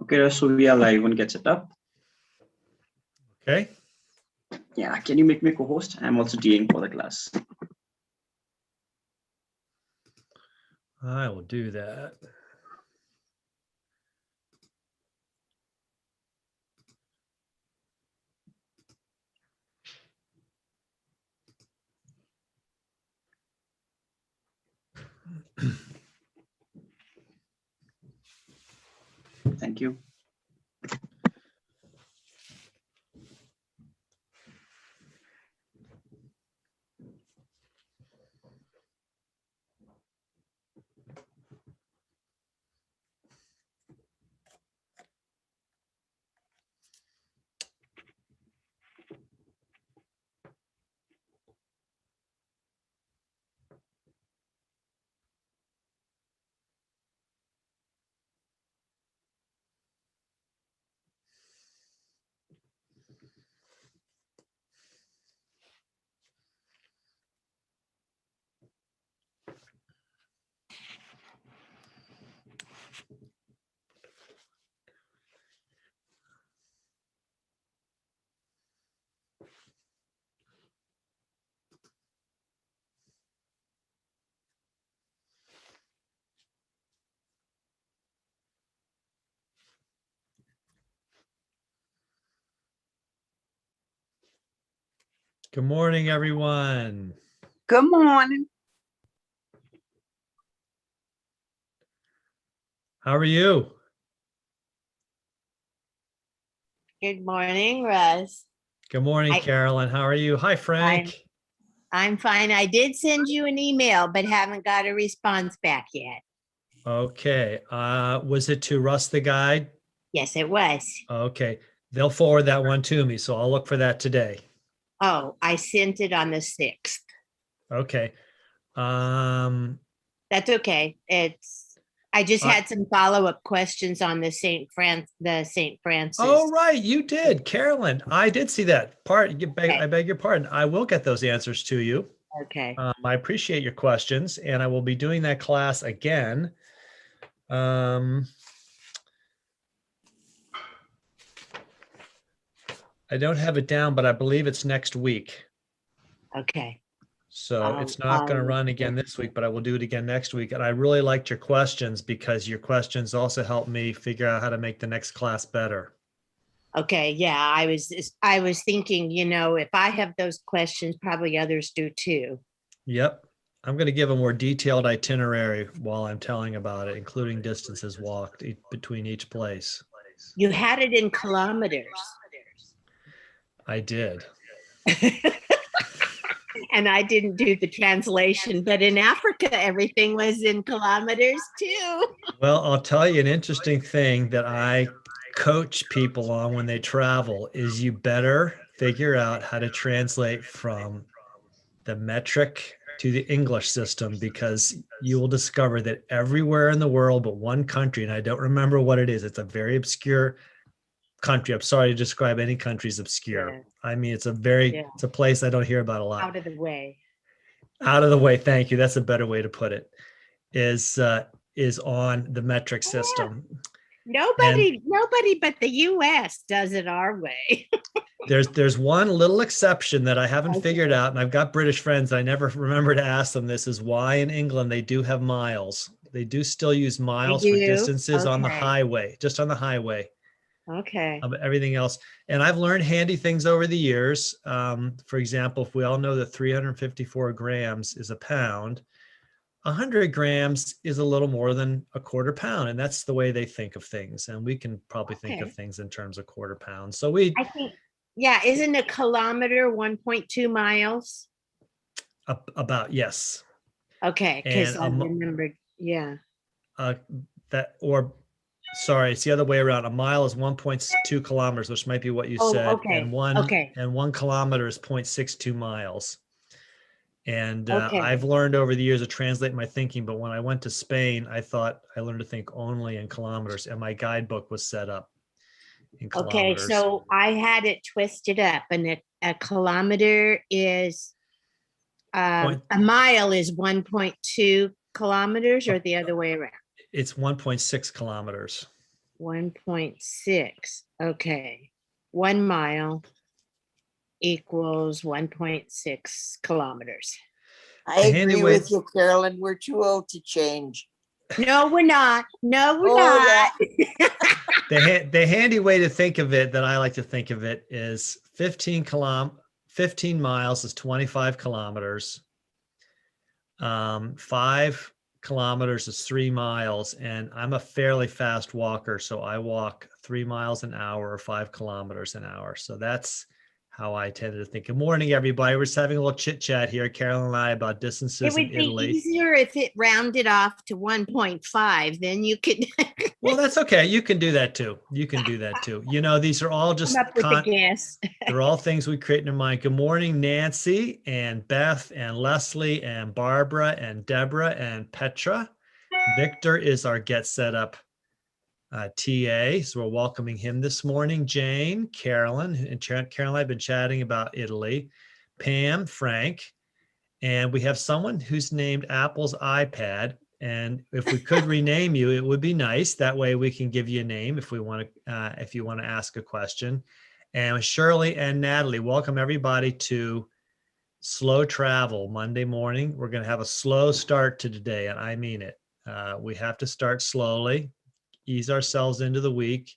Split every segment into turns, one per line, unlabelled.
Okay, so we are live. One gets it up.
Okay.
Yeah, can you make me co-host? I'm also DAing for the class.
I will do that.
Thank you.
Good morning, everyone.
Good morning.
How are you?
Good morning, Russ.
Good morning, Carolyn. How are you? Hi, Frank.
I'm fine. I did send you an email, but haven't got a response back yet.
Okay. Was it to Russ the Guide?
Yes, it was.
Okay. They'll forward that one to me, so I'll look for that today.
Oh, I sent it on the 6th.
Okay.
That's okay. I just had some follow-up questions on the St. Francis.
Oh, right. You did, Carolyn. I did see that part. I beg your pardon. I will get those answers to you.
Okay.
I appreciate your questions, and I will be doing that class again. I don't have it down, but I believe it's next week.
Okay.
So it's not going to run again this week, but I will do it again next week. And I really liked your questions because your questions also helped me figure out how to make the next class better.
Okay. Yeah, I was thinking, if I have those questions, probably others do too.
Yep. I'm going to give a more detailed itinerary while I'm telling about it, including distances walked between each place.
You had it in kilometers.
I did.
And I didn't do the translation, but in Africa, everything was in kilometers too.
Well, I'll tell you an interesting thing that I coach people on when they travel is you better figure out how to translate from the metric to the English system, because you will discover that everywhere in the world but one country, and I don't remember what it is, it's a very obscure country. I'm sorry to describe any country as obscure. Yeah. I mean, it's a place I don't hear about a lot.
Out of the way.
Out of the way. Thank you. That's a better way to put it. Is on the metric system.
Nobody but the US does it our way.
There's one little exception that I haven't figured out, and I've got British friends. I never remember to ask them this, is why in England they do have miles. They do still use miles for distances on the highway, just on the highway.
Okay.
Everything else. And I've learned handy things over the years. For example, if we all know that 354 grams is a pound, 100 grams is a little more than a quarter pound. And that's the way they think of things. And we can probably think of things in terms of quarter pounds. So I think,
isn't a kilometer 1.2 miles?
About, yes.
Okay, because I remembered,
Sorry, it's the other way around. A mile is 1.2 kilometers, which might be what you said.
Okay.
And 1 kilometer is 0.62 miles. And I've learned over the years to translate my thinking. But when I went to Spain, I thought I learned to think only in kilometers, and my guidebook was set up in kilometers.
Okay, so I had it twisted up, and a kilometer is a mile is 1.2 kilometers, or the other way around.
It's 1.6 kilometers.
1.6. Okay. 1 mile equals 1.6 kilometers.
I
handy
agree
way-
with you, Carolyn. We're too old to change.
No, we're not. No, we're
Oh,
not.
The handy way to think of it, that I like to think of it, is 15 miles is 25 kilometers. 5 kilometers is 3 miles, and I'm a fairly fast walker, so I walk 3 miles an hour or 5 kilometers an hour. So that's how I tended to think. Good morning, everybody. We're just having a little chit chat here, Carolyn and I, about distances
It would
in
be
Italy.
easier if it rounded off to 1.5. Then you could
Well, that's okay. You can do that too. You can do that too. You know, these are all just
come up with a guess.
they're all things we create in our mind. Good morning, Nancy and Beth and Leslie and Barbara and Deborah and Petra. Victor is our Get Set Up TA, so we're welcoming him this morning. Jane, Carolyn, and Carolyn and I have been chatting about Italy. Pam, Frank, and we have someone who's named Apple's iPad. And if we could rename you, it would be nice. That way we can give you a name if we want to, if you want to ask a question. And Shirley and Natalie, welcome everybody to Slow Travel Monday morning. We're going to have a slow start to today, and I mean it. We have to start slowly, ease ourselves into the week.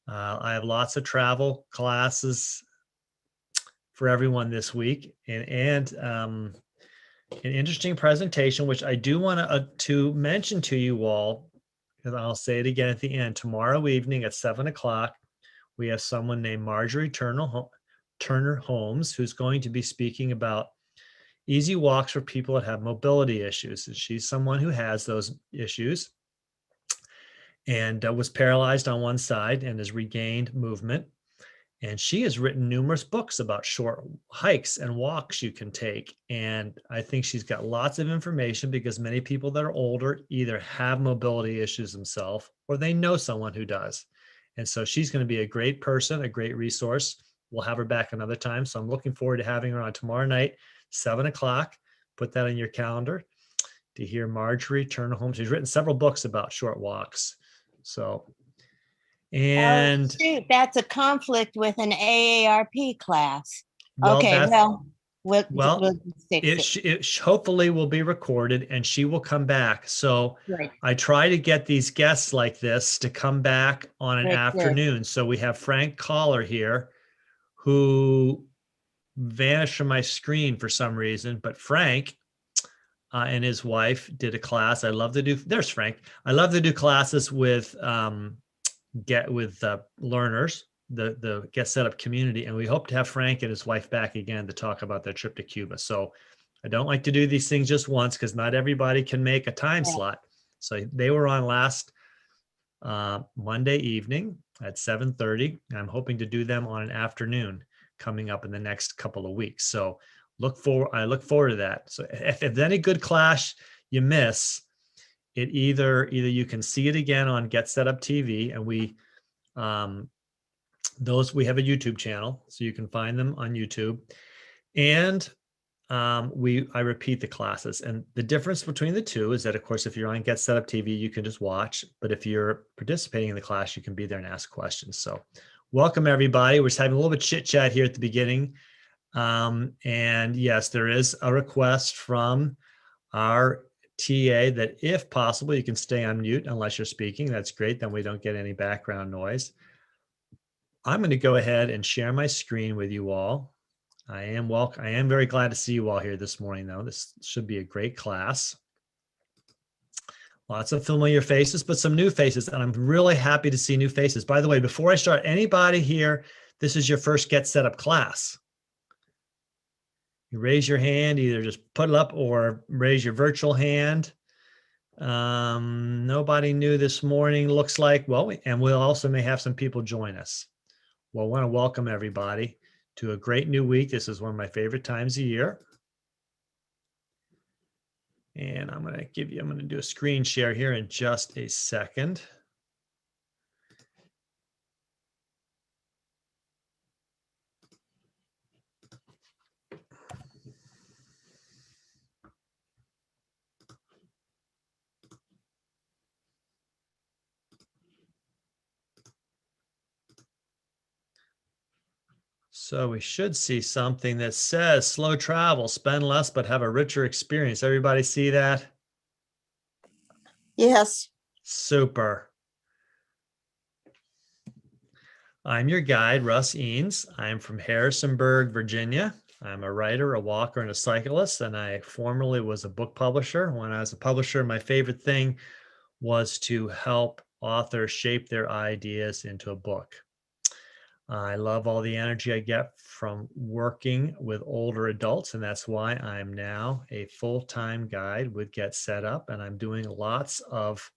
I have lots of travel classes for everyone this week, and an interesting presentation, which I do want to mention to you all, because I'll say it again at the end. Tomorrow evening at 7 o'clock, we have someone named Marjorie Turner Holmes, who's going to be speaking about easy walks for people that have mobility issues. And she's someone who has those issues and was paralyzed on one side and has regained movement. And she has written numerous books about short hikes and walks you can take. And I think she's got lots of information because many people that are older either have mobility issues themselves or they know someone who does. And so she's going to be a great person, a great resource. We'll have her back another time. So I'm looking forward to having her on tomorrow night, 7 o'clock. Put that on your calendar to hear Marjorie Turner Holmes. She's written several books about short walks. So, and
shoot, that's a conflict with an AARP class.
well,
Okay, we'll fix it.
it hopefully will be recorded and she will come back. So
Right.
I try to get these guests like this to come back on an
Right,
afternoon. So we have Frank Collar here, who vanished from my screen for some reason, but Frank and his wife did a class. There's Frank. I love to do classes with learners, the Get Set Up community, and we hope to have Frank and his wife back again to talk about their trip to Cuba. So I don't like to do these things just once because not everybody can make a time slot. So they were on last Monday evening at 7:30. I'm hoping to do them on an afternoon coming up in the next couple of weeks. So I look forward to that. So if there's any good class you miss, it either you can see it again on Get Set Up TV, and we have a YouTube channel, so you can find them on YouTube, and I repeat the classes. And the difference between the two is that, of course, if you're on Get Set Up TV, you can just watch, but if you're participating in the class, you can be there and ask questions. So welcome everybody. We're just having a little bit chit chat here at the beginning. And yes, there is a request from our TA that if possible, you can stay on mute unless you're speaking. That's great. Then we don't get any background noise. I'm going to go ahead and share my screen with you all. I am very glad to see you all here this morning, though. This should be a great class. Lots of familiar faces, but some new faces, and I'm really happy to see new faces. By the way, before I start, anybody here, this is your first Get Set Up class. You raise your hand, either just put it up or raise your virtual hand. Nobody new this morning, looks like. Well, and we'll also may have some people join us. Well, I want to welcome everybody to a great new week. This is one of my favorite times of year. And I'm going to do a screen share here in just a second. So we should see something that says slow travel, spend less, but have a richer experience. Everybody see that?
Yes.
Super. I'm your guide, Russ Eanes. I'm from Harrisonburg, Virginia. I'm a writer, a walker, and a cyclist, and I formerly was a book publisher. When I was a publisher, my favorite thing was to help authors shape their ideas into a book. I love all the energy I get from working with older adults, and that's why I'm now a full-time guide with Get Set Up, and I'm doing lots of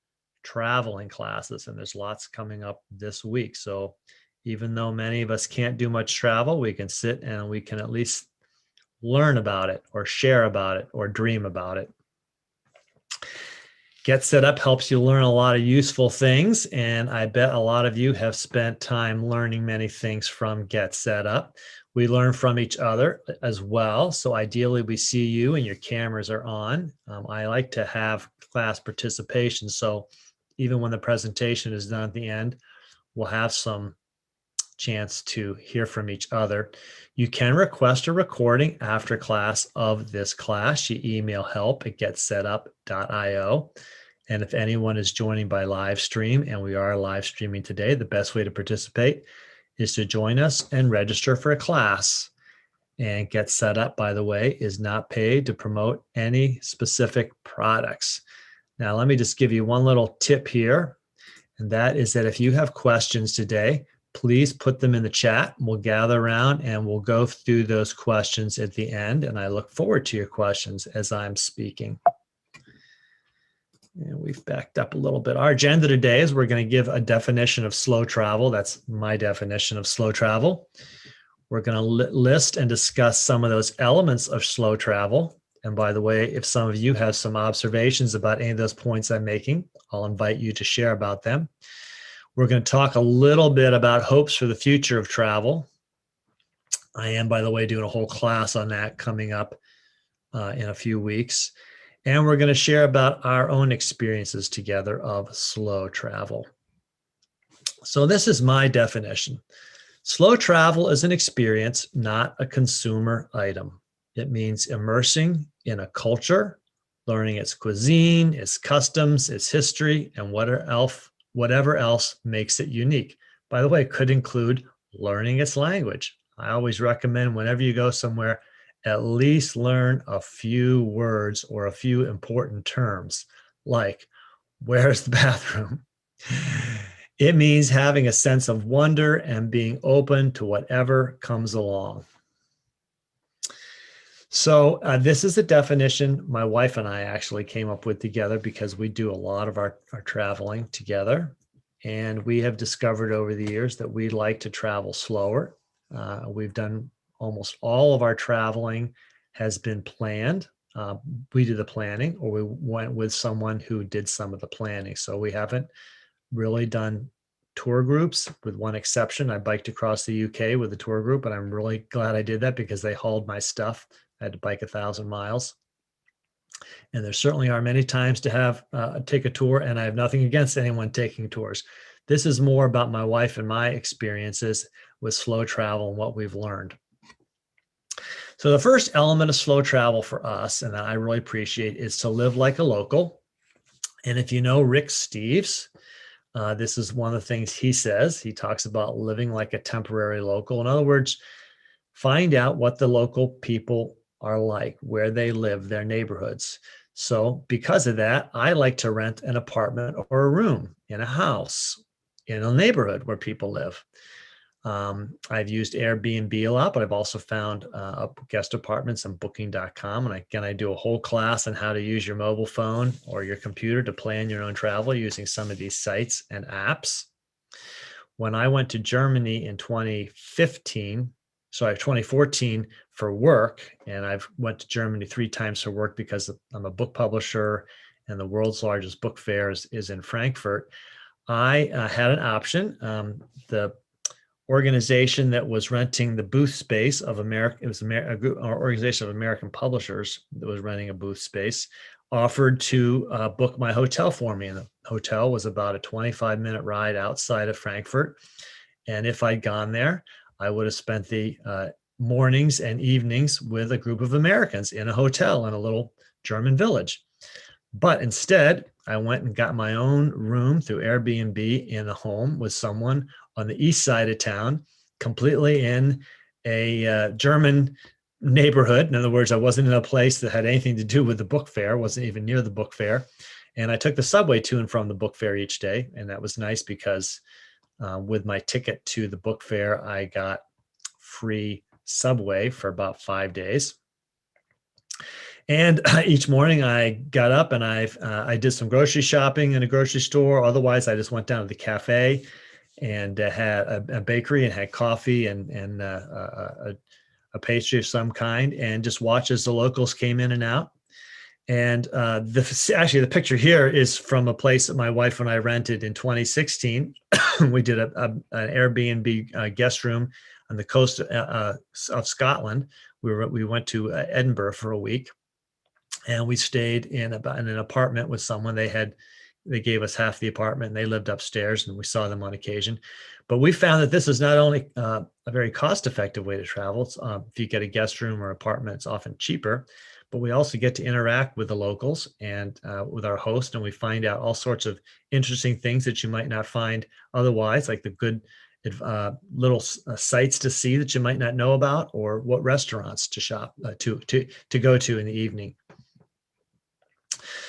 traveling classes, and there's lots coming up this week. So even though many of us can't do much travel, we can sit and we can at least learn about it or share about it or dream about it. Get Set Up helps you learn a lot of useful things, and I bet a lot of you have spent time learning many things from Get Set Up. We learn from each other as well, so ideally we see you and your cameras are on. I like to have class participation, so even when the presentation is done at the end, we'll have some chance to hear from each other. You can request a recording after class of this class. You email help@getsetup.io. And if anyone is joining by live stream, and we are live streaming today, the best way to participate is to join us and register for a class. And Get Set Up, by the way, is not paid to promote any specific products. Now, let me just give you one little tip here, and that is that if you have questions today, please put them in the chat. We'll gather around and we'll go through those questions at the end. And I look forward to your questions as I'm speaking. And we've backed up a little bit. Our agenda today is we're going to give a definition of slow travel. That's my definition of slow travel. We're going to list and discuss some of those elements of slow travel. And by the way, if some of you have some observations about any of those points I'm making, I'll invite you to share about them. We're going to talk a little bit about hopes for the future of travel. I am, by the way, doing a whole class on that coming up in a few weeks. And we're going to share about our own experiences together of slow travel. So this is my definition. Slow travel is an experience, not a consumer item. It means immersing in a culture, learning its cuisine, its customs, its history, and whatever else makes it unique. By the way, it could include learning its language. I always recommend whenever you go somewhere, at least learn a few words or a few important terms, like, where's the bathroom? It means having a sense of wonder and being open to whatever comes along. So this is a definition my wife and I actually came up with together because we do a lot of our traveling together. And we have discovered over the years that we like to travel slower. We've done almost all of our traveling has been planned. We do the planning, or we went with someone who did some of the planning. So we haven't really done tour groups, with one exception. I biked across the UK with a tour group, and I'm really glad I did that because they hauled my stuff. I had to bike 1,000 miles. And there certainly are many times to have take a tour, and I have nothing against anyone taking tours. This is more about my wife and my experiences with slow travel and what we've learned. So the first element of slow travel for us, and that I really appreciate, is to live like a local. And if you know Rick Steves, this is one of the things he says. He talks about living like a temporary local. In other words, find out what the local people are like, where they live, their neighborhoods. So because of that, I like to rent an apartment or a room in a house in a neighborhood where people live. I've used Airbnb a lot, but I've also found guest apartments on booking.com. And again, I do a whole class on how to use your mobile phone or your computer to plan your own travel using some of these sites and apps. When I went to Germany in 2014 for work, and I've went to Germany 3 times for work because I'm a book publisher and the world's largest book fair is in Frankfurt. I had an option. The organization that was renting the booth space of America, it was an organization of American publishers that was renting a booth space, offered to book my hotel for me. And the hotel was about a 25-minute ride outside of Frankfurt. And if I'd gone there, I would have spent the mornings and evenings with a group of Americans in a hotel in a little German village. But instead, I went and got my own room through Airbnb in a home with someone on the east side of town, completely in a German neighborhood. In other words, I wasn't in a place that had anything to do with the book fair, wasn't even near the book fair. And I took the subway to and from the book fair each day. And that was nice because with my ticket to the book fair, I got free subway for about 5 days. And each morning I got up and I did some grocery shopping in a grocery store. Otherwise, I just went down to the cafe and had a bakery and had coffee and a pastry of some kind, and just watched as the locals came in and out. And actually, the picture here is from a place that my wife and I rented in 2016. We did an Airbnb guest room on the coast of Scotland. We went to Edinburgh for a week, and we stayed in an apartment with someone. They gave us half the apartment, and they lived upstairs, and we saw them on occasion. But we found that this is not only a very cost-effective way to travel. If you get a guest room or apartment, it's often cheaper. But we also get to interact with the locals and with our host, and we find out all sorts of interesting things that you might not find otherwise, like the good little sites to see that you might not know about, or what restaurants to shop to go to in the evening.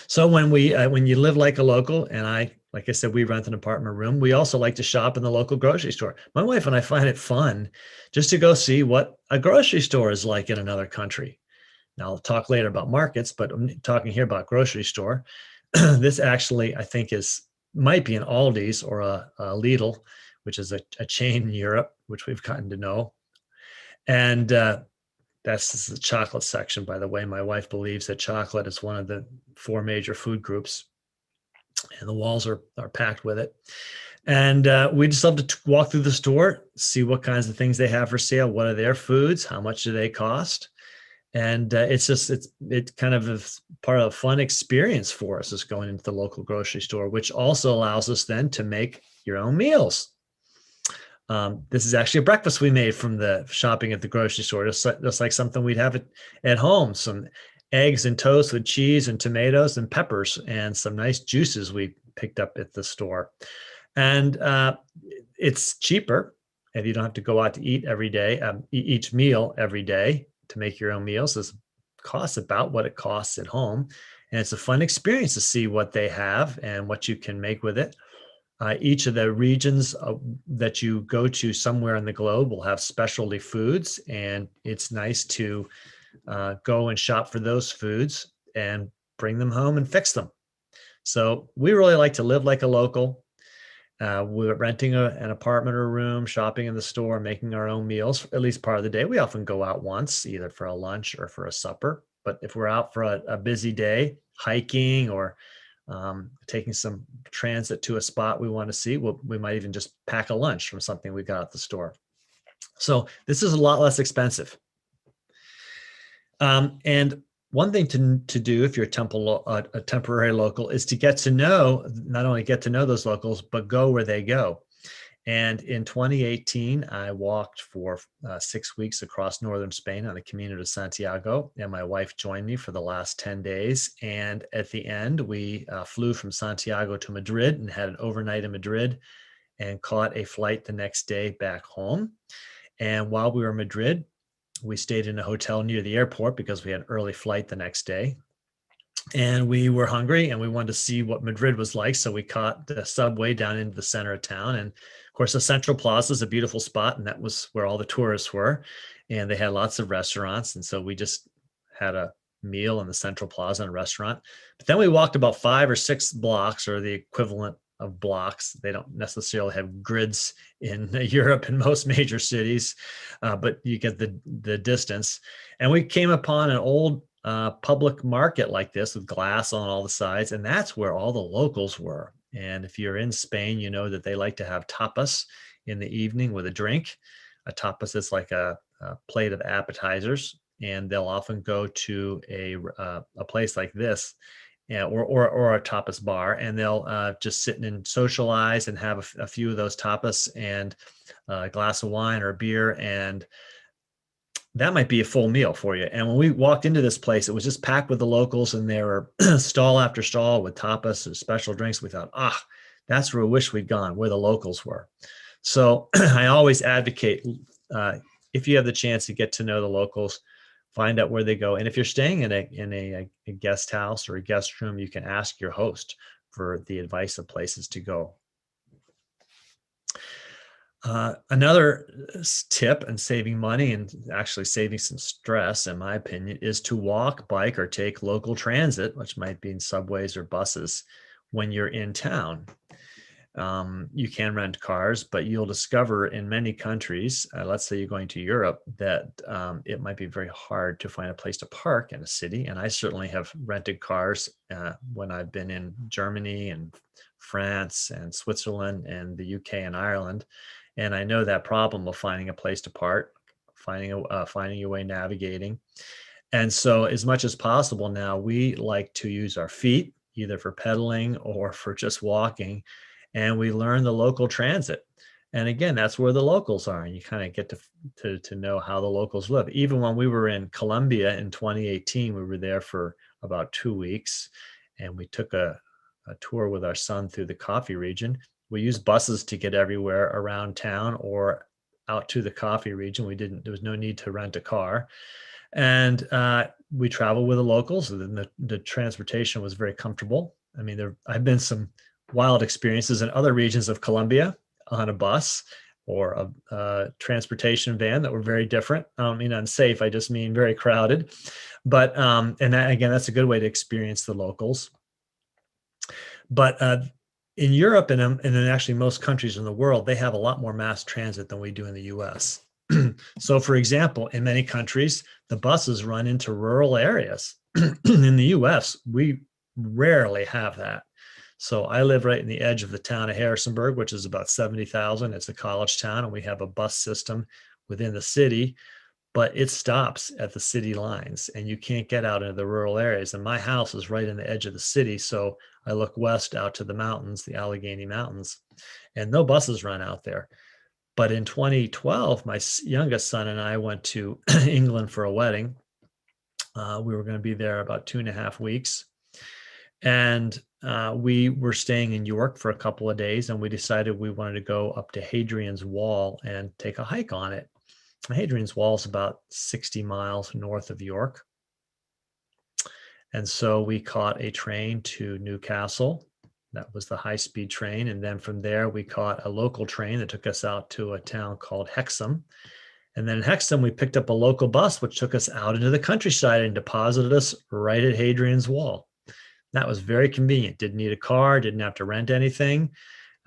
So when you live like a local, and like I said, we rent an apartment room, we also like to shop in the local grocery store. My wife and I find it fun just to go see what a grocery store is like in another country. Now, I'll talk later about markets, but I'm talking here about grocery store. This actually, I think, might be an Aldi's or a Lidl, which is a chain in Europe, which we've gotten to know. And that's the chocolate section, by the way. My wife believes that chocolate is one of the 4 major food groups, and the walls are packed with it. And we just love to walk through the store, see what kinds of things they have for sale, what are their foods, how much do they cost. And it's kind of a part of a fun experience for us, is going into the local grocery store, which also allows us then to make your own meals. This is actually a breakfast we made from the shopping at the grocery store, just like something we'd have at home. Some eggs and toast with cheese and tomatoes and peppers, and some nice juices we picked up at the store. And it's cheaper if you don't have to go out to eat every day, each meal every day. To make your own meals, this costs about what it costs at home. And it's a fun experience to see what they have and what you can make with it. Each of the regions that you go to somewhere in the globe will have specialty foods, and it's nice to go and shop for those foods and bring them home and fix them. So we really like to live like a local. We're renting an apartment or a room, shopping in the store, making our own meals at least part of the day. We often go out once, either for a lunch or for a supper. But if we're out for a busy day, hiking or taking some transit to a spot we want to see, we might even just pack a lunch from something we got at the store. So this is a lot less expensive. And one thing to do if you're a temporary local is to not only get to know those locals, but go where they go. And in 2018, I walked for 6 weeks across northern Spain on the Camino de Santiago, and my wife joined me for the last 10 days. And at the end, we flew from Santiago to Madrid and had an overnight in Madrid and caught a flight the next day back home. And while we were in Madrid, we stayed in a hotel near the airport because we had an early flight the next day. And we were hungry and we wanted to see what Madrid was like. So we caught the subway down into the center of town. And of course, the Central Plaza is a beautiful spot. And that was where all the tourists were. And they had lots of restaurants. And so we just had a meal in the Central Plaza and restaurant. But then we walked about 5 or 6 blocks, or the equivalent of blocks. They don't necessarily have grids in Europe in most major cities, but you get the distance. And we came upon an old public market like this with glass on all the sides, and that's where all the locals were. And if you're in Spain, you know that they like to have tapas in the evening with a drink. A tapas is like a plate of appetizers, and they'll often go to a place like this yeah, or a tapas bar, and they'll just sit and socialize and have a few of those tapas and a glass of wine or beer, and that might be a full meal for you. And when we walked into this place, it was just packed with the locals, and there were stall after stall with tapas and special drinks. We thought, that's where we wish we'd gone, where the locals were. So I always advocate, if you have the chance to get to know the locals, find out where they go. And if you're staying in a guest house or a guest room, you can ask your host for the advice of places to go. Another tip in saving money and actually saving some stress, in my opinion, is to walk, bike, or take local transit, which might be in subways or buses, when you're in town. You can rent cars, but you'll discover in many countries, let's say you're going to Europe, that it might be very hard to find a place to park in a city. And I certainly have rented cars when I've been in Germany and France and Switzerland and the UK and Ireland. And I know that problem of finding a place to park, finding your way navigating. And so as much as possible now, we like to use our feet, either for pedaling or for just walking. And we learn the local transit. And again, that's where the locals are. And you kind of get to know how the locals live. Even when we were in Colombia in 2018, we were there for about 2 weeks. And we took a tour with our son through the coffee region. We used buses to get everywhere around town or out to the coffee region. There was no need to rent a car. And we traveled with the locals. The transportation was very comfortable. I mean, I've been some wild experiences in other regions of Colombia on a bus or a transportation van that were very different. I don't mean unsafe, I just mean very crowded. But and that, again, that's a good way to experience the locals. But in Europe and in actually most countries in the world, they have a lot more mass transit than we do in the US. So for example, in many countries, the buses run into rural areas. In the US, we rarely have that. So I live right in the edge of the town of Harrisonburg, which is about 70,000. It's a college town, and we have a bus system within the city, but it stops at the city lines, and you can't get out into the rural areas. And my house is right in the edge of the city, so I look west out to the mountains, the Allegheny Mountains, and no buses run out there. But in 2012, my youngest son and I went to England for a wedding. We were going to be there about 2.5 weeks. And we were staying in York for a couple of days, and we decided we wanted to go up to Hadrian's Wall and take a hike on it. Hadrian's Wall is about 60 miles north of York. And so we caught a train to Newcastle. That was the high-speed train. And then from there, we caught a local train that took us out to a town called Hexham. And then in Hexham, we picked up a local bus, which took us out into the countryside and deposited us right at Hadrian's Wall. That was very convenient. Didn't need a car, didn't have to rent anything,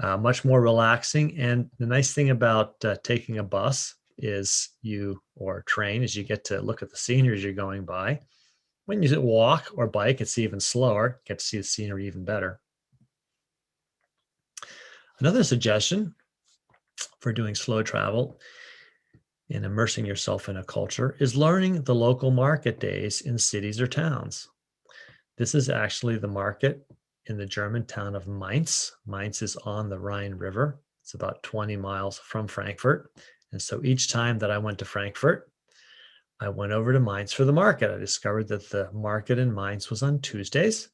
much more relaxing. And the nice thing about taking a bus or train is you get to look at the scenery as you're going by. When you walk or bike, it's even slower, get to see the scenery even better. Another suggestion for doing slow travel and immersing yourself in a culture is learning the local market days in cities or towns. This is actually the market in the German town of Mainz. Mainz is on the Rhine River. It's about 20 miles from Frankfurt. And so each time that I went to Frankfurt, I went over to Mainz for the market. I discovered that the market in Mainz was on Tuesdays,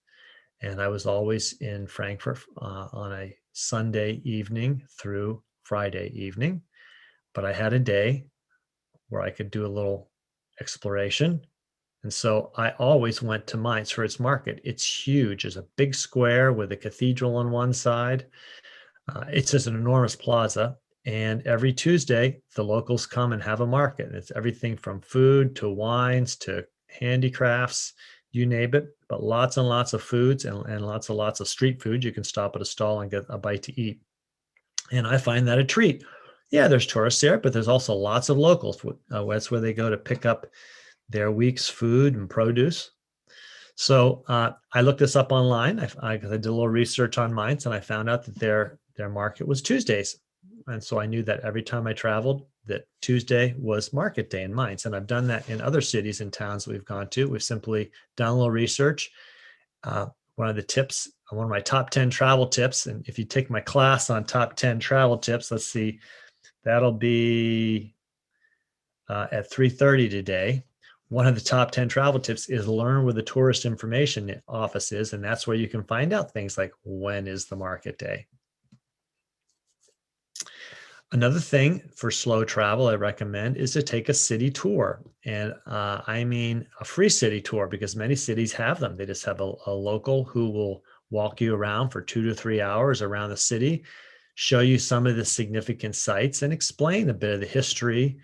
and I was always in Frankfurt on a Sunday evening through Friday evening. But I had a day where I could do a little exploration. And so I always went to Mainz for its market. It's huge. There's a big square with a cathedral on one side. It's just an enormous plaza. And every Tuesday, the locals come and have a market. It's everything from food to wines to handicrafts, you name it, but lots and lots of foods and lots of street food. You can stop at a stall and get a bite to eat. And I find that a treat. Yeah, there's tourists there, but there's also lots of locals. That's where they go to pick up their week's food and produce. So I looked this up online. I did a little research on Mainz, and I found out that their market was Tuesdays. And so I knew that every time I traveled, that Tuesday was market day in Mainz. And I've done that in other cities and towns we've gone to. We've simply done a little research. one of the tips, one of my top 10 travel tips. And if you take my class on top 10 travel tips, let's see, that'll be at 3:30 today. One of the top 10 travel tips is learn where the tourist information office is. And that's where you can find out things like when is the market day. Another thing for slow travel I recommend is to take a city tour. And I mean a free city tour, because many cities have them. They just have a local who will walk you around for 2 to 3 hours around the city, show you some of the significant sites, and explain a bit of the history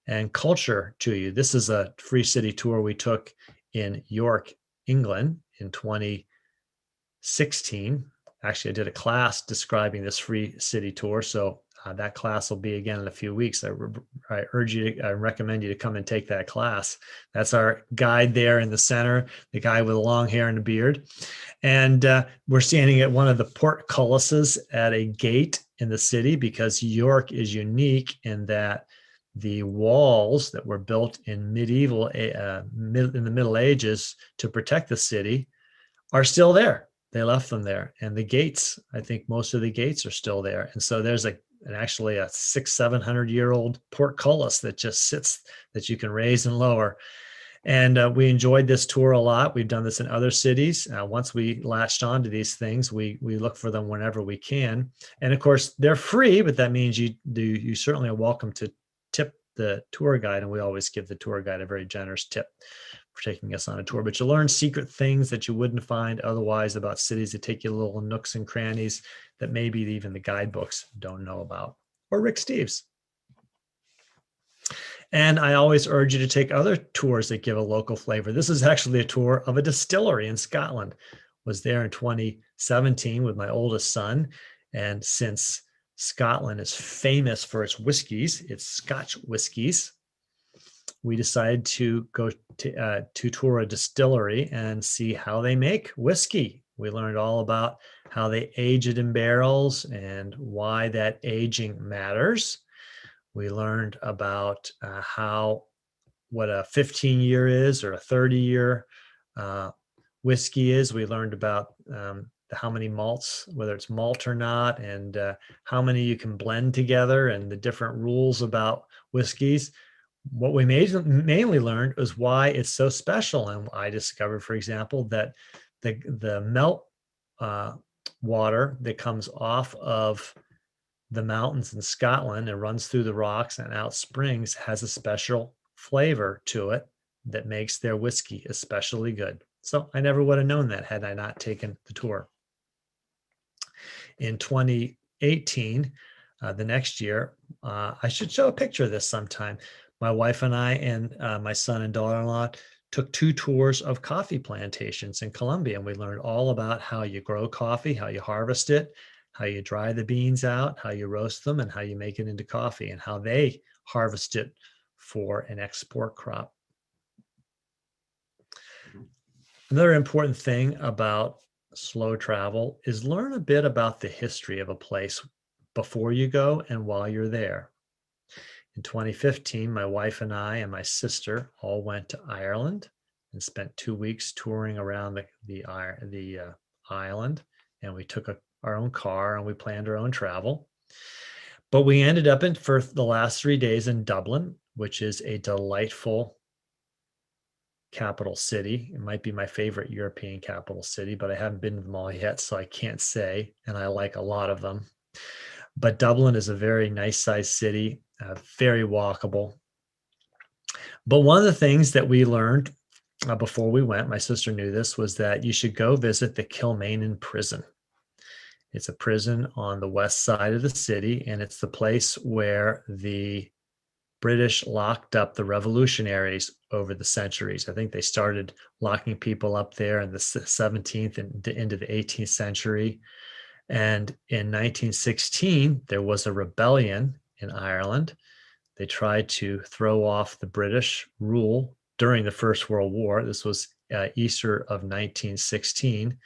and culture to you. This is a free city tour we took in York, England in 2016. Actually, I did a class describing this free city tour. So that class will be again in a few weeks. I recommend you to come and take that class. That's our guide there in the center, the guy with the long hair and a beard. And we're standing at one of the portcullises at a gate in the city, because York is unique in that the walls that were built in in the Middle Ages to protect the city are still there. They left them there. And the gates, I think most of the gates are still there. And so there's actually a 600-700-year-old portcullis that just sits, that you can raise and lower. And we enjoyed this tour a lot. We've done this in other cities. Once we latched on to these things, we look for them whenever we can. And of course, they're free, but that means you certainly are welcome to tip the tour guide. And we always give the tour guide a very generous tip for taking us on a tour. But you learn secret things that you wouldn't find otherwise about cities, that take you little nooks and crannies that maybe even the guidebooks don't know about, or Rick Steves. And I always urge you to take other tours that give a local flavor. This is actually a tour of a distillery in Scotland. Was there in 2017 with my oldest son. And since Scotland is famous for its whiskeys, its Scotch whiskeys, we decided to go to tour a distillery and see how they make whiskey. We learned all about how they age it in barrels and why that aging matters. We learned about what a 15-year is, or a 30-year whiskey is. We learned about how many malts, whether it's malt or not, and how many you can blend together, and the different rules about whiskeys. What we mainly learned was why it's so special. And I discovered, for example, that the melt water that comes off of the mountains in Scotland and runs through the rocks and out springs has a special flavor to it that makes their whiskey especially good. So I never would have known that had I not taken the tour. In 2018, the next year, I should show a picture of this sometime. My wife and I and my son and daughter-in-law took 2 tours of coffee plantations in Colombia, and we learned all about how you grow coffee, how you harvest it, how you dry the beans out, how you roast them, and how you make it into coffee, and how they harvest it for an export crop. Another important thing about slow travel is learn a bit about the history of a place before you go and while you're there. In 2015, my wife and I and my sister all went to Ireland and spent 2 weeks touring around the island. And we took our own car and we planned our own travel. But we ended up for the last 3 days in Dublin, which is a delightful capital city. It might be my favorite European capital city, but I haven't been to them all yet, so I can't say. And I like a lot of them. But Dublin is a very nice sized city, very walkable. But one of the things that we learned before we went, my sister knew this, was that you should go visit the Kilmainham prison. It's a prison on the west side of the city, and it's the place where the British locked up the revolutionaries over the centuries. I think they started locking people up there in the 17th and into the 18th century. And in 1916, there was a rebellion in Ireland. They tried to throw off the British rule during the First World War. This was Easter of 1916.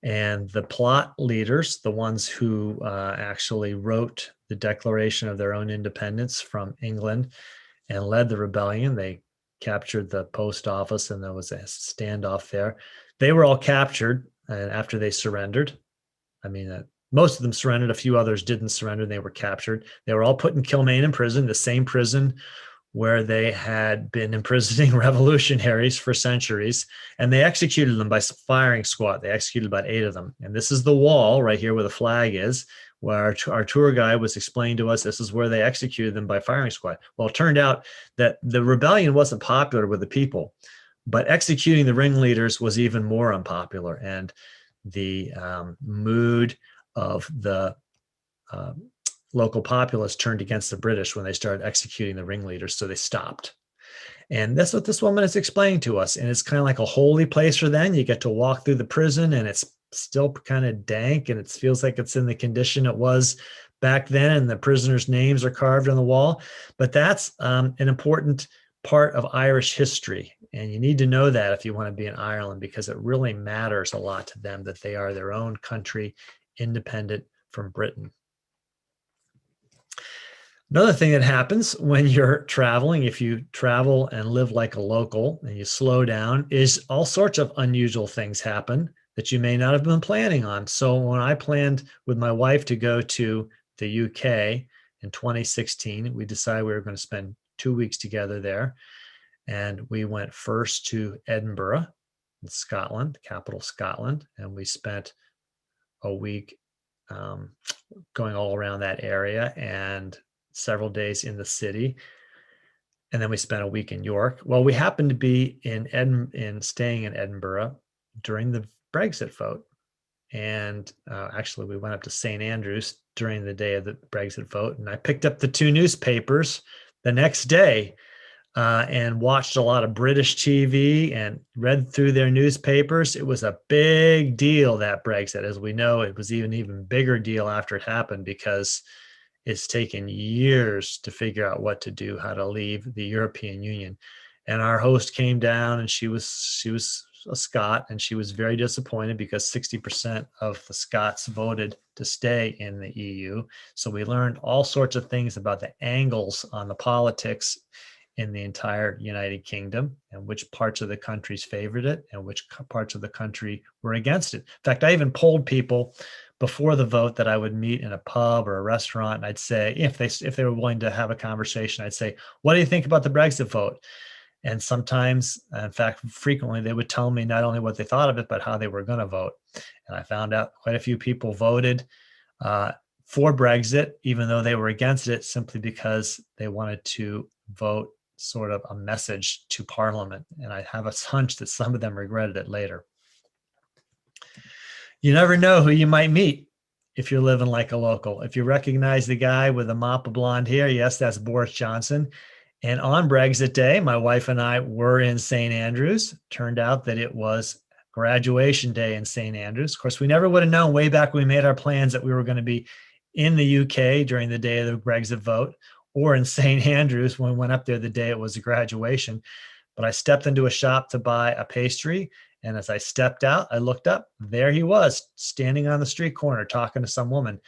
And the plot leaders, the ones who actually wrote the Declaration of their own independence from England and led the rebellion, they captured the post office and there was a standoff there. They were all captured. and after they surrendered. I mean, most of them surrendered. A few others didn't surrender. They were captured. They were all put in Kilmainham prison, the same prison where they had been imprisoning revolutionaries for centuries, and they executed them by firing squad. They executed about 8 of them. And this is the wall right here where the flag is, where our tour guide was explaining to us this is where they executed them by firing squad. Well, it turned out that the rebellion wasn't popular with the people, but executing the ringleaders was even more unpopular. And the mood of the local populace turned against the British when they started executing the ringleaders, so they stopped. And that's what this woman is explaining to us. And it's kind of like a holy place for them. You get to walk through the prison, and it's still kind of dank, and it feels like it's in the condition it was back then, and the prisoners' names are carved on the wall. But that's an important part of Irish history. And you need to know that if you want to be in Ireland, because it really matters a lot to them that they are their own country, independent from Britain. Another thing that happens when you're traveling, if you travel and live like a local and you slow down, is all sorts of unusual things happen that you may not have been planning on. So when I planned with my wife to go to the UK in 2016, we decided we were going to spend 2 weeks together there. And we went first to Edinburgh in Scotland, the capital of Scotland, and we spent a week going all around that area and several days in the city. And then we spent a week in York. Well, we happened to be staying in Edinburgh during the Brexit vote. And actually, we went up to St. Andrews during the day of the Brexit vote. And I picked up the 2 newspapers the next day and watched a lot of British TV and read through their newspapers. It was a big deal, that Brexit. As we know, it was even bigger deal after it happened, because it's taken years to figure out what to do, how to leave the European Union. And our host came down, and she was a Scot, and she was very disappointed because 60% of the Scots voted to stay in the EU. So we learned all sorts of things about the angles on the politics in the entire United Kingdom, and which parts of the countries favored it and which parts of the country were against it. In fact, I even polled people before the vote that I would meet in a pub or a restaurant, and I'd say, if they were willing to have a conversation, I'd say, what do you think about the Brexit vote? And sometimes, in fact, frequently, they would tell me not only what they thought of it, but how they were going to vote. And I found out quite a few people voted for Brexit, even though they were against it, simply because they wanted to vote sort of a message to Parliament. And I have a hunch that some of them regretted it later. You never know who you might meet if you're living like a local. If you recognize the guy with a mop of blonde hair, yes, that's Boris Johnson. And on Brexit Day, my wife and I were in St. Andrews. Turned out that it was graduation day in St. Andrews. Of course, we never would have known way back when we made our plans that we were going to be in the UK during the day of the Brexit vote, or in St. Andrews when we went up there the day it was a graduation. But I stepped into a shop to buy a pastry. And as I stepped out, I looked up. There he was, standing on the street corner, talking to some woman.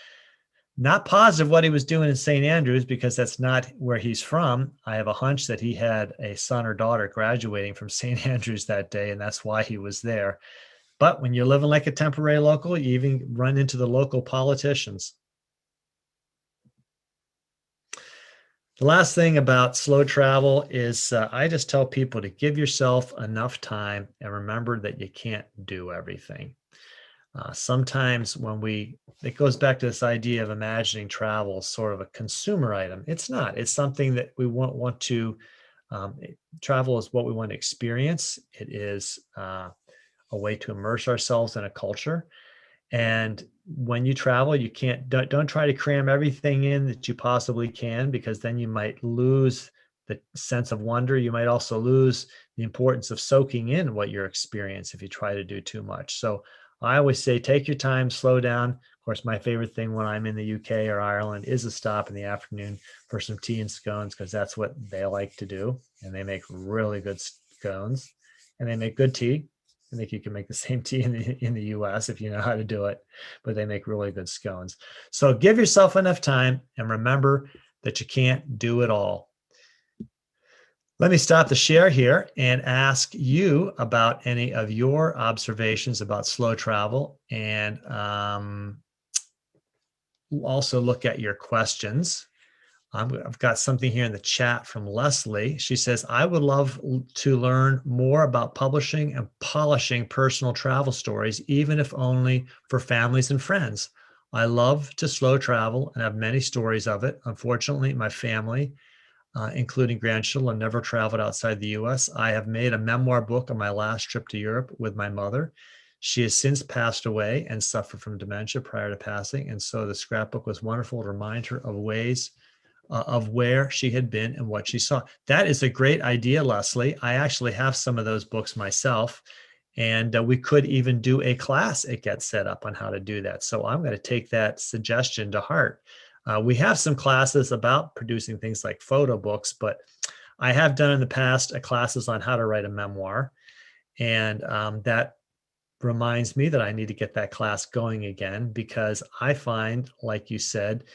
Not positive what he was doing in St. Andrews, because that's not where he's from. I have a hunch that he had a son or daughter graduating from St. Andrews that day, and that's why he was there. But when you're living like a temporary local, you even run into the local politicians. The last thing about slow travel is I just tell people to give yourself enough time and remember that you can't do everything. Sometimes it goes back to this idea of imagining travel as sort of a consumer item. It's not. It's something that we want to, travel is what we want to experience. It is a way to immerse ourselves in a culture. And when you travel, you don't try to cram everything in that you possibly can, because then you might lose the sense of wonder. You might also lose the importance of soaking in what you're experiencing if you try to do too much. So I always say, take your time, slow down. Of course, my favorite thing when I'm in the UK or Ireland is a stop in the afternoon for some tea and scones, because that's what they like to do. And they make really good scones, and they make good tea. I think you can make the same tea in the US if you know how to do it, but they make really good scones. So give yourself enough time, and remember that you can't do it all. Let me stop the share here and ask you about any of your observations about slow travel, and also look at your questions. I've got something here in the chat from Leslie. She says, I would love to learn more about publishing and polishing personal travel stories, even if only for families and friends. I love to slow travel and have many stories of it. Unfortunately, my family, including grandchildren, never traveled outside the US. I have made a memoir book on my last trip to Europe with my mother. She has since passed away and suffered from dementia prior to passing. And so the scrapbook was wonderful to remind her of ways of where she had been and what she saw. That is a great idea, Leslie. I actually have some of those books myself, and we could even do a class at Get Set Up on how to do that. So I'm going to take that suggestion to heart. We have some classes about producing things like photo books, but I have done in the past classes on how to write a memoir, and that reminds me that I need to get that class going again, because I find, like you said,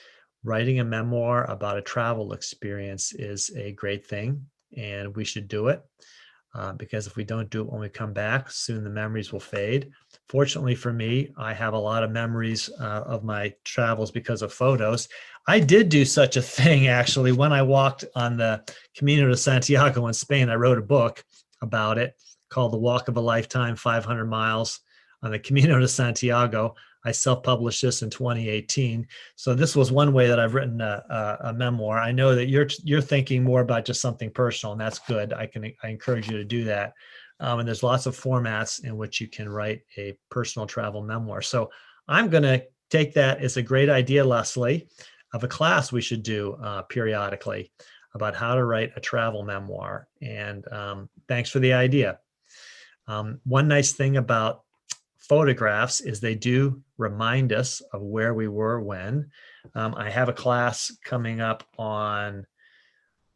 writing a memoir about a travel experience is a great thing, and we should do it, because if we don't do it when we come back, soon the memories will fade. Fortunately for me, I have a lot of memories of my travels because of photos. I did do such a thing, actually. When I walked on the Camino de Santiago in Spain, I wrote a book about it called The Walk of a Lifetime, 500 Miles on the Camino de Santiago. I self-published this in 2018. So this was one way that I've written a memoir. I know that you're thinking more about just something personal, and that's good. I encourage you to do that. And there's lots of formats in which you can write a personal travel memoir. So I'm going to take that as a great idea, Leslie, of a class we should do periodically about how to write a travel memoir. And thanks for the idea. One nice thing about photographs is they do remind us of where we were when. I have a class coming up on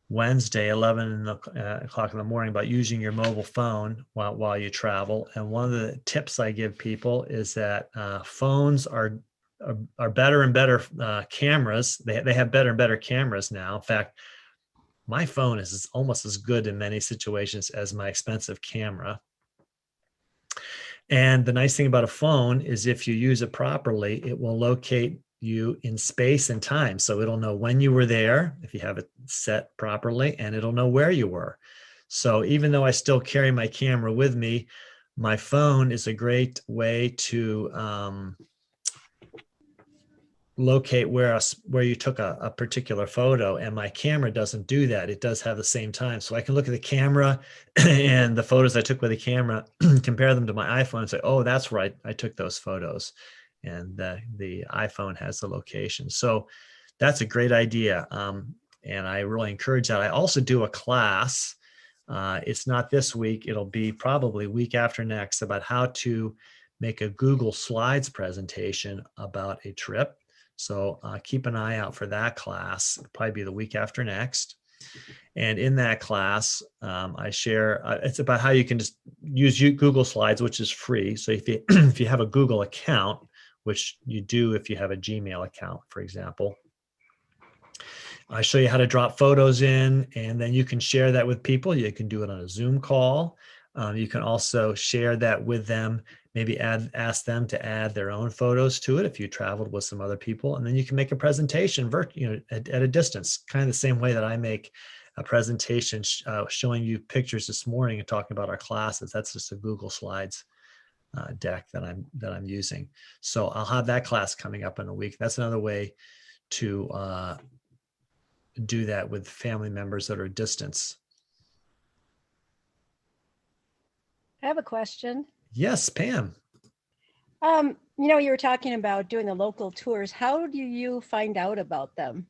Wednesday, 11 o'clock in the morning, about using your mobile phone while you travel. And one of the tips I give people is that phones are better and better cameras. They have better and better cameras now. In fact, my phone is almost as good in many situations as my expensive camera. And the nice thing about a phone is if you use it properly, it will locate you in space and time. So it'll know when you were there, if you have it set properly, and it'll know where you were. So even though I still carry my camera with me, my phone is a great way to locate where you took a particular photo, and my camera doesn't do that. It does have the same time. So I can look at the camera and the photos I took with the camera, compare them to my iPhone and say, oh, that's right, I took those photos. And the iPhone has the location. So that's a great idea. And I really encourage that. I also do a class. It's not this week. It'll be probably week after next, about how to make a Google Slides presentation about a trip. So keep an eye out for that class. It'll probably be the week after next. And in that class, I share, it's about how you can just use Google Slides, which is free. So if you have a Google account, which you do if you have a Gmail account, for example, I show you how to drop photos in, and then you can share that with people. You can do it on a Zoom call. You can also share that with them, maybe ask them to add their own photos to it if you traveled with some other people. And then you can make a presentation at a distance, kind of the same way that I make a presentation showing you pictures this morning and talking about our classes. That's just a Google Slides deck that I'm using. So I'll have that class coming up in a week. That's another way to do that with family members that are distance.
I have a question.
Yes, Pam.
You were talking about doing the local tours. How do you find out about them?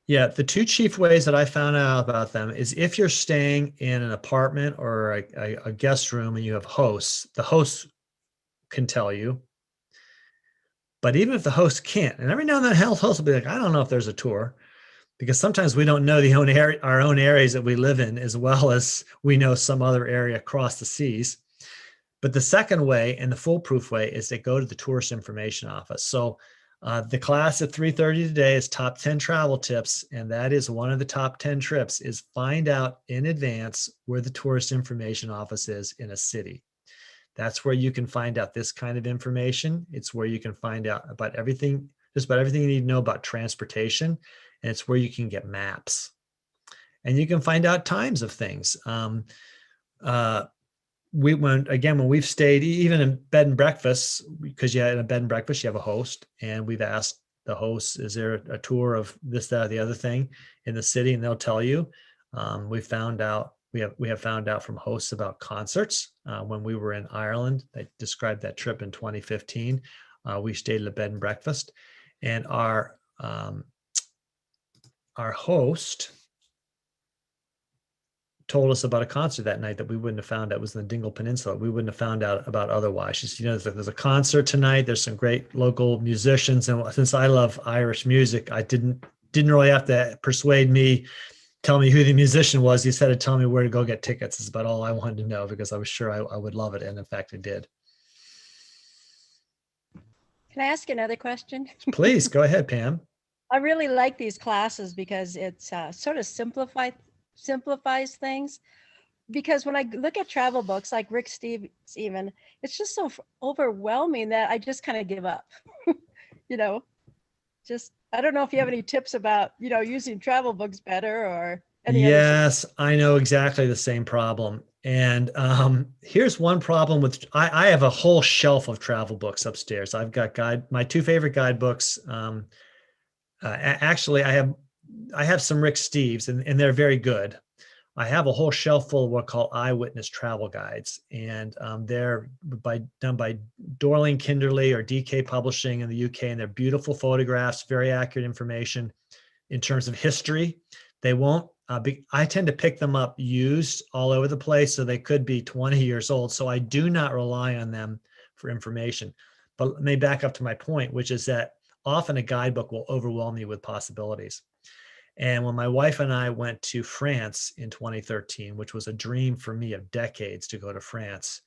Yeah, the two chief ways that I found out about them is if you're staying in an apartment or a guest room and you have hosts, the host can tell you. But even if the host can't, and every now and then the host will be like, I don't know if there's a tour, because sometimes we don't know our own areas that we live in as well as we know some other area across the seas. But the second way, and the foolproof way, is to go to the tourist information office. So The class at 3:30 today is top 10 travel tips. And that is one of the top 10 trips is find out in advance where the tourist information office is in a city. That's where you can find out this kind of information. It's where you can find out about everything, just about everything you need to know about transportation. And it's where you can get maps. And you can find out times of things. When we've stayed, even in bed and breakfasts, because in a bed and breakfast, you have a host, and we've asked the host, is there a tour of this, that, or the other thing in the city? And they'll tell you. We have found out from hosts about concerts. When we were in Ireland, they described that trip in 2015. We stayed at a bed and breakfast, and our host told us about a concert that night that we wouldn't have found out. It was in the Dingle Peninsula. We wouldn't have found out about otherwise. She said, there's a concert tonight. There's some great local musicians. And since I love Irish music, I didn't really have to tell me who the musician was. He said to tell me where to go get tickets. It's about all I wanted to know because I was sure I would love it. And in fact, I did.
Can I ask another question?
Please go ahead, Pam.
I really like these classes because it's sort of simplifies things. Because when I look at travel books like Rick Steves, even, it's just so overwhelming that I just kind of give up. I don't know if you have any tips about, using travel books better or any other.
Yes, I know exactly the same problem. And here's one problem with, I have a whole shelf of travel books upstairs. I've got my two favorite guidebooks. Actually, I have some Rick Steves, and they're very good. I have a whole shelf full of what are called eyewitness travel guides, and they're done by Dorling Kinderley or DK Publishing in the UK, and they're beautiful photographs, very accurate information in terms of history. They won't. I tend to pick them up used all over the place, so they could be 20 years old. So I do not rely on them for information. But let me back up to my point, which is that often a guidebook will overwhelm you with possibilities. And when my wife and I went to France in 2013, which was a dream for me of decades to go to France,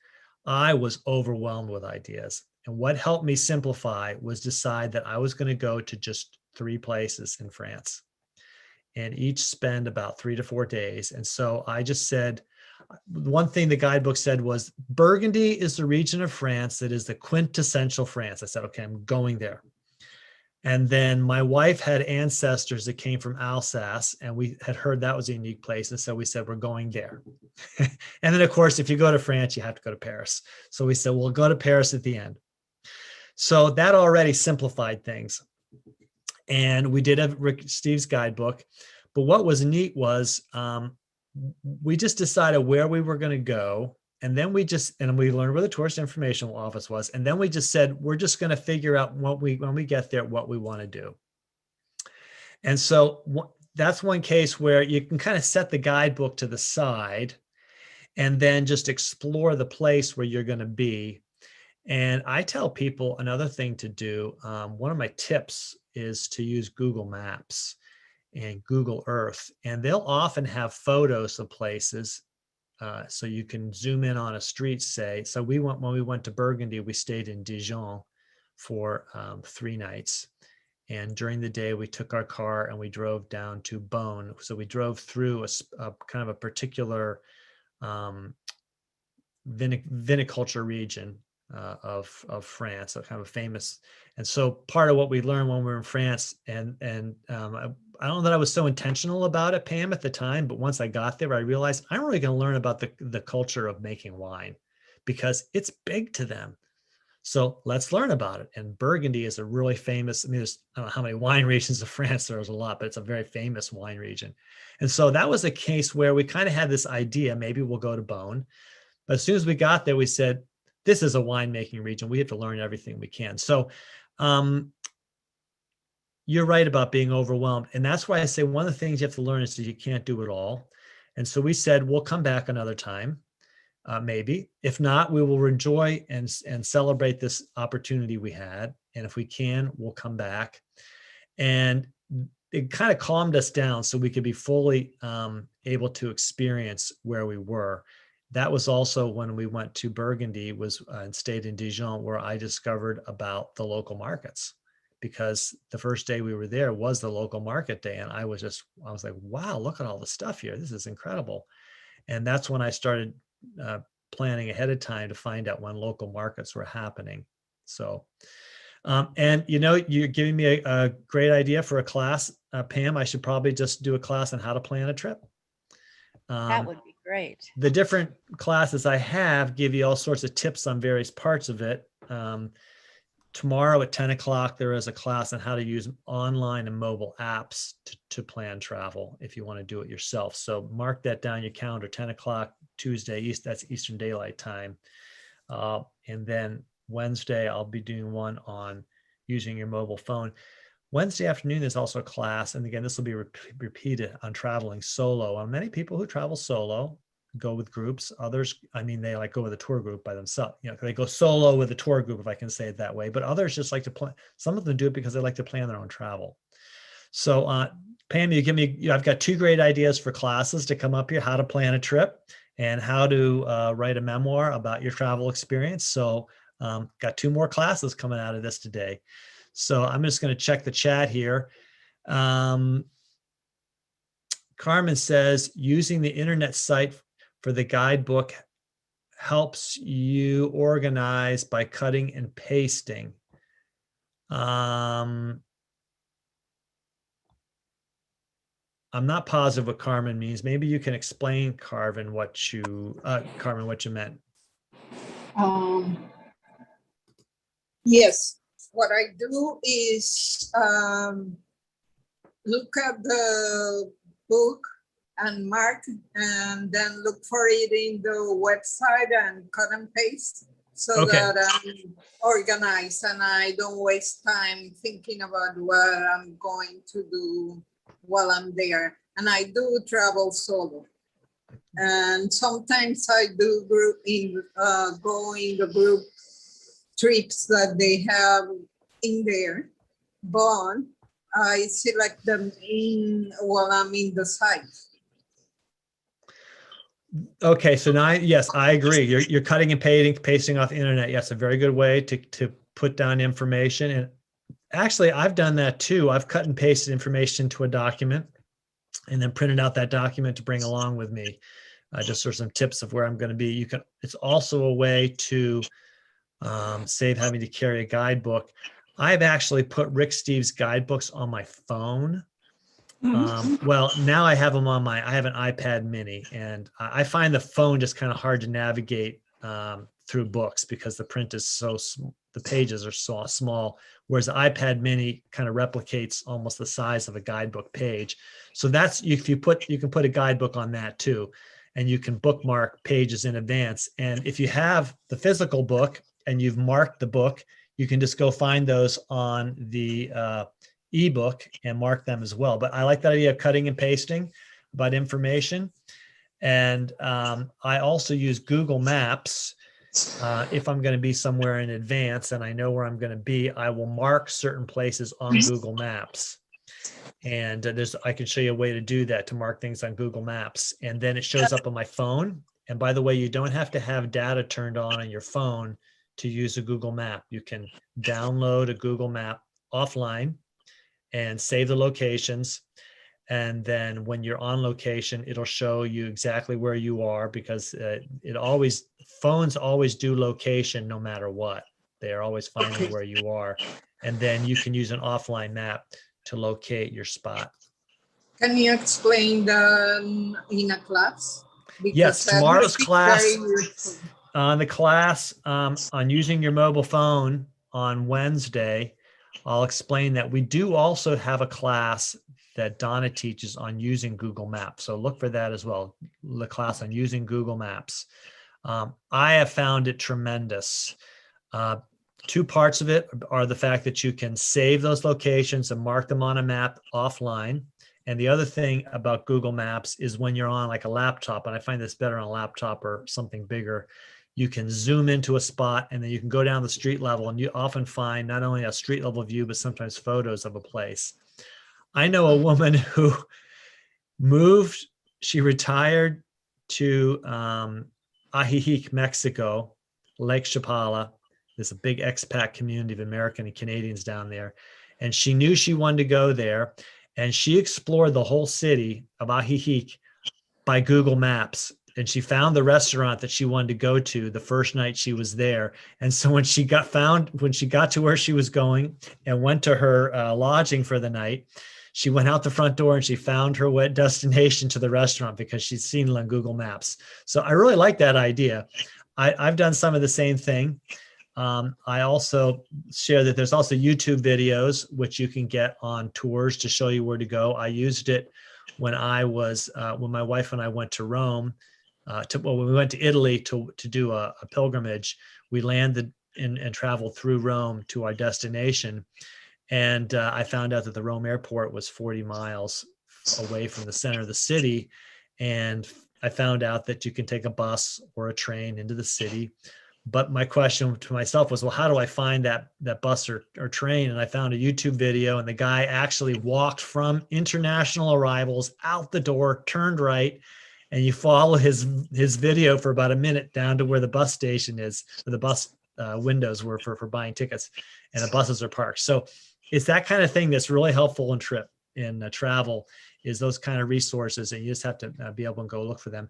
I was overwhelmed with ideas. And what helped me simplify was decide that I was going to go to just 3 places in France and each spend about 3 to 4 days. And so I just said, one thing the guidebook said was Burgundy is the region of France that is the quintessential France. I said, okay, I'm going there. And then my wife had ancestors that came from Alsace, and we had heard that was a unique place. And so we said, we're going there. And then, of course, if you go to France, you have to go to Paris. So we said, we'll go to Paris at the end. So that already simplified things. And we did have Rick Steves' guidebook. But what was neat was we just decided where we were going to go. And then we learned where the tourist information office was. And then we just said, we're just going to figure out when we get there, what we want to do. And so that's one case where you can kind of set the guidebook to the side and then just explore the place where you're going to be. And I tell people another thing to do. One of my tips is to use Google Maps and Google Earth. And they'll often have photos of places. So you can zoom in on a street, say. So when we went to Burgundy, we stayed in Dijon for 3 nights. And during the day, we took our car and we drove down to Beaune. So we drove through a kind of a particular viniculture region of France, so kind of a famous. And so part of what we learned when we were in France, and I don't know that I was so intentional about it, Pam, at the time, but once I got there, I realized I'm really going to learn about the culture of making wine because it's big to them. So let's learn about it. And Burgundy is a really famous, I don't know how many wine regions of France, there's a lot, but it's a very famous wine region. And so that was a case where we kind of had this idea, maybe we'll go to Beaune. But as soon as we got there, we said, this is a winemaking region. We have to learn everything we can. So you're right about being overwhelmed. And that's why I say one of the things you have to learn is that you can't do it all. And so we said, we'll come back another time, maybe. If not, we will enjoy and celebrate this opportunity we had. And if we can, we'll come back. And it kind of calmed us down so we could be fully able to experience where we were. That was also when we went to Burgundy and stayed in Dijon, where I discovered about the local markets. because the first day we were there was the local market day. And I was like, wow, look at all the stuff here. This is incredible. And that's when I started planning ahead of time to find out when local markets were happening. So, and you're giving me a great idea for a class, Pam. I should probably just do a class on how to plan a trip.
That would be great.
The different classes I have give you all sorts of tips on various parts of it. Tomorrow at 10 o'clock, there is a class on how to use online and mobile apps to plan travel if you want to do it yourself. So mark that down your calendar, 10 o'clock Tuesday, that's Eastern Daylight Time. And then Wednesday, I'll be doing one on using your mobile phone. Wednesday afternoon, there's also a class. And again, this will be repeated on traveling solo. Many people who travel solo go with groups. Others, they like go with a tour group by themselves. They go solo with a tour group, if I can say it that way. But others just like to plan. Some of them do it because they like to plan their own travel. So Pam, I've got 2 great ideas for classes to come up here: how to plan a trip and how to write a memoir about your travel experience. So got 2 more classes coming out of this today. So I'm just going to check the chat here. Carmen says, using the internet site for the guidebook helps you organize by cutting and pasting. I'm not positive what Carmen means. Maybe you can explain, Carmen, what you meant.
Yes. What I do is look at the book and mark, and then look for it in the website and cut and paste so that I'm organized and I don't waste time thinking about what I'm going to do while I'm there. And I do travel solo. And sometimes I do go in the group trips that they have in there, but I select them while I'm in the site.
Okay, so now, yes, I agree. You're cutting and pasting off the internet. Yes, a very good way to put down information. And actually, I've done that too. I've cut and pasted information to a document and then printed out that document to bring along with me, just for some tips of where I'm going to be. It's also a way to save having to carry a guidebook. I've actually put Rick Steves guidebooks on my phone. Well, now I have them I have an iPad mini, and I find the phone just kind of hard to navigate through books because the print is the pages are so small, whereas the iPad mini kind of replicates almost the size of a guidebook page. So that's, you can put a guidebook on that too, and you can bookmark pages in advance. And if you have the physical book and you've marked the book, you can just go find those on the ebook and mark them as well. But I like that idea of cutting and pasting about information. And I also use Google Maps. If I'm going to be somewhere in advance and I know where I'm going to be, I will mark certain places on Google Maps. And I can show you a way to do that, to mark things on Google Maps. And then it shows up on my phone. And by the way, you don't have to have data turned on your phone to use a Google Map. You can download a Google Map offline and save the locations. And then when you're on location, it'll show you exactly where you are, because phones always do location no matter what. They are always finding where you are. And then you can use an offline map to locate your spot.
Can you explain that in a class? Because
yes, tomorrow's class,
on
the class on using your mobile phone on Wednesday, I'll explain that. We do also have a class that Donna teaches on using Google Maps. So look for that as well, the class on using Google Maps. I have found it tremendous. 2 parts of it are the fact that you can save those locations and mark them on a map offline. And the other thing about Google Maps is when you're on like a laptop, and I find this better on a laptop or something bigger, you can zoom into a spot and then you can go down the street level, and you often find not only a street level view, but sometimes photos of a place. I know a woman who moved, she retired to Ajijic, Mexico, Lake Chapala. There's a big expat community of American and Canadians down there. and she knew she wanted to go there. And she explored the whole city of Ajijic by Google Maps. And she found the restaurant that she wanted to go to the first night she was there. And so when she got to where she was going and went to her lodging for the night, she went out the front door and she found her destination to the restaurant because she'd seen it on Google Maps. So I really like that idea. I've done some of the same thing. I also share that there's also YouTube videos, which you can get on tours to show you where to go. I used it when when my wife and I went to Rome, when we went to Italy to do a pilgrimage. We landed and traveled through Rome to our destination. And I found out that the Rome airport was 40 miles away from the center of the city. And I found out that you can take a bus or a train into the city. But my question to myself was, well, how do I find that bus or train? And I found a YouTube video, and the guy actually walked from international arrivals out the door, turned right, and you follow his video for about a minute down to where the bus station is, where the bus windows were for buying tickets, and the buses are parked. So it's that kind of thing that's really helpful in travel, is those kind of resources, and you just have to be able to go look for them.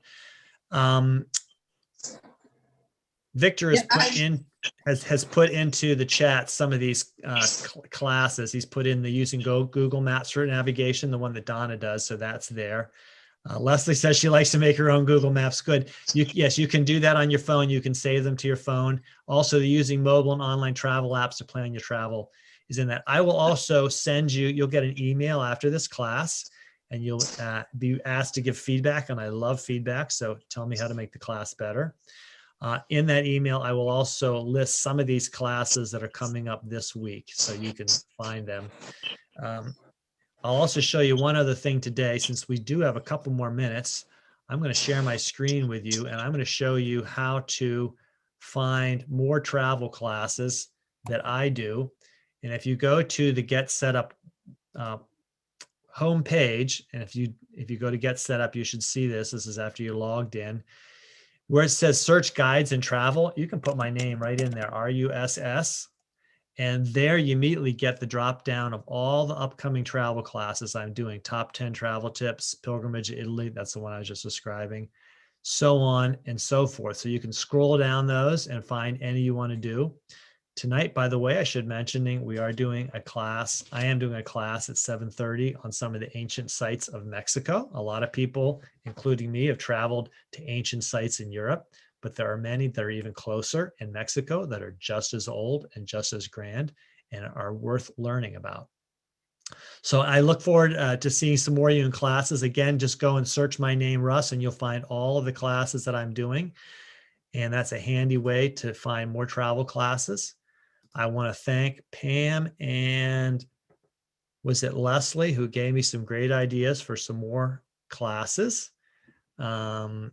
Victor has put into the chat some of these classes. He's put in the using Google Maps for navigation, the one that Donna does. So that's there. Leslie says she likes to make her own Google Maps. Good. Yes, you can do that on your phone. You can save them to your phone. Also, using mobile and online travel apps to plan your travel is in that. I will also send you'll get an email after this class, and you'll be asked to give feedback. And I love feedback. So tell me how to make the class better. In that email, I will also list some of these classes that are coming up this week, so you can find them. I'll also show you one other thing today, since we do have a couple more minutes. I'm going to share my screen with you, and I'm going to show you how to find more travel classes that I do. And if you go to the Get Set Up homepage, and if you go to Get Set Up, you should see this. This is after you're logged in. Where it says search guides and travel, you can put my name right in there, RUSS. And there you immediately get the drop down of all the upcoming travel classes I'm doing. Top 10 travel tips, pilgrimage to Italy, that's the one I was just describing, so on and so forth. So you can scroll down those and find any you want to do. Tonight, by the way, I should mention, we are doing a class. I am doing a class at 7:30 on some of the ancient sites of Mexico. A lot of people, including me, have traveled to ancient sites in Europe, but there are many that are even closer in Mexico that are just as old and just as grand and are worth learning about. So I look forward to seeing some more of you in classes. Again, just go and search my name, Russ, and you'll find all of the classes that I'm doing. And that's a handy way to find more travel classes. I want to thank Pam and was it Leslie who gave me some great ideas for some more classes that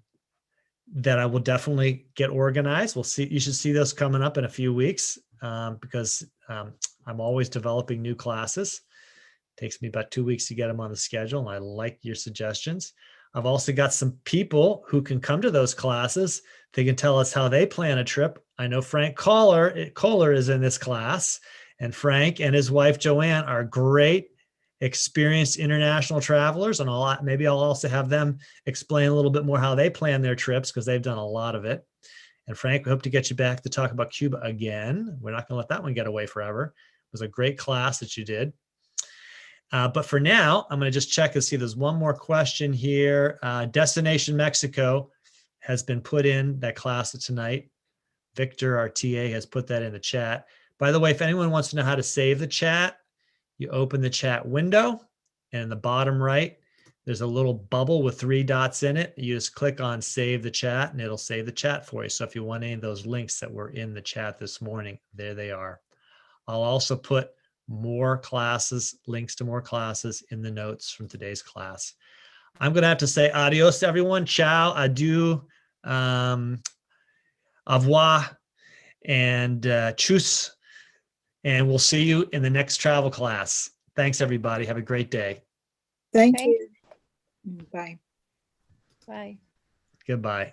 I will definitely get organized. We'll see. You should see those coming up in a few weeks because I'm always developing new classes. It takes me about 2 weeks to get them on the schedule, and I like your suggestions. I've also got some people who can come to those classes. They can tell us how they plan a trip. I know Frank Kohler is in this class, and Frank and his wife, Joanne, are great, experienced international travelers. And maybe I'll also have them explain a little bit more how they plan their trips, because they've done a lot of it. And Frank, we hope to get you back to talk about Cuba again. We're not going to let that one get away forever. It was a great class that you did. But for now, I'm going to just check and see there's one more question here. Destination Mexico has been put in that class tonight. Victor, our TA, has put that in the chat. By the way, if anyone wants to know how to save the chat, you open the chat window, and in the bottom right, there's a little bubble with 3 dots in it. You just click on save the chat, and it'll save the chat for you. So if you want any of those links that were in the chat this morning, there they are. I'll also put more classes, links to more classes in the notes from today's class. I'm going to have to say adios to everyone. Ciao, adieu, au revoir, and tschüss. And we'll see you in the next travel class. Thanks, everybody. Have a great day.
Thank
Thank
you. Bye.
Bye.
Goodbye.